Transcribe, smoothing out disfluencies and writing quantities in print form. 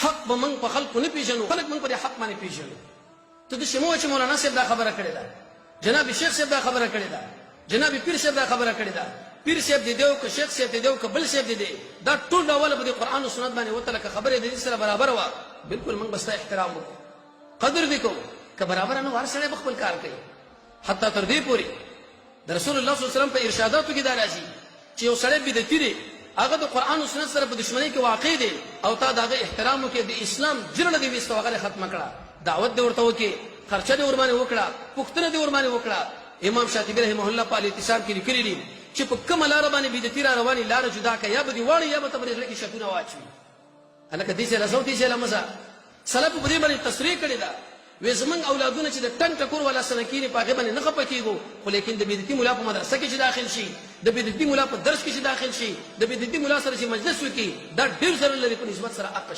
حق به موږ په خلکو نه پیژنو، خلک موږ په حق باندې پیژنو. ته د شمو چې مولانا صاحب دا خبره کړې ده، جناب شیخ صاحب دا خبره کړې ده، جناب پیر صاحب دا خبره کړې ده، پیر صاحب دې دیو که شیخ صاحب دې دیو که بل صاحب دې دی، دا ټول ډول به د قرآن او سنت باندې وته لکه خبره دې سره برابر وه، بالکل موږ بستا احترام وکړو، قدر دې کوو. که برابر نه وار سره خپل کار کوي. حتی تر دې پورې د رسول الله صلی الله علیه وسلم په ارشاداتو کې دا راځي چې یو سړی بدعتي دی، هغه د قرآن او سنت سره په دشمنی کې واقع دی او تا د هغه احترام وکړې، د اسلام جرړه دې ویسته هغه ختمه کړه، دعوت دې ورته وکړې، خرچه دې ورباندې وکړه، پوښتنه دې ورباندې وکړه. امام شاطبي رحمه الله په الاعتصام کې لیکلي دي چې په کومه لاره باندې بدعتي را رواني لاره جدا کړه، یا به دې واړي یا به ته په زړه کې شکونه واچوي. هلکه دې ځای رسو دې ځای لمزه سلف په دې باندې تصریح کړې ده، وې زمونږ اولادونه چې د ټنګ ټکور والا سنه کېني په هغې باندې نه خفه کېږو، خو لیکن د بدعتي ملا په مدرسه کې چې داخل شي، د بدعتي ملا په درس کې چې داخل شي، د بدعتي ملا سره چې مجلس وکړي، دا ډېر ضرر لري په نسبت سره عقل شي.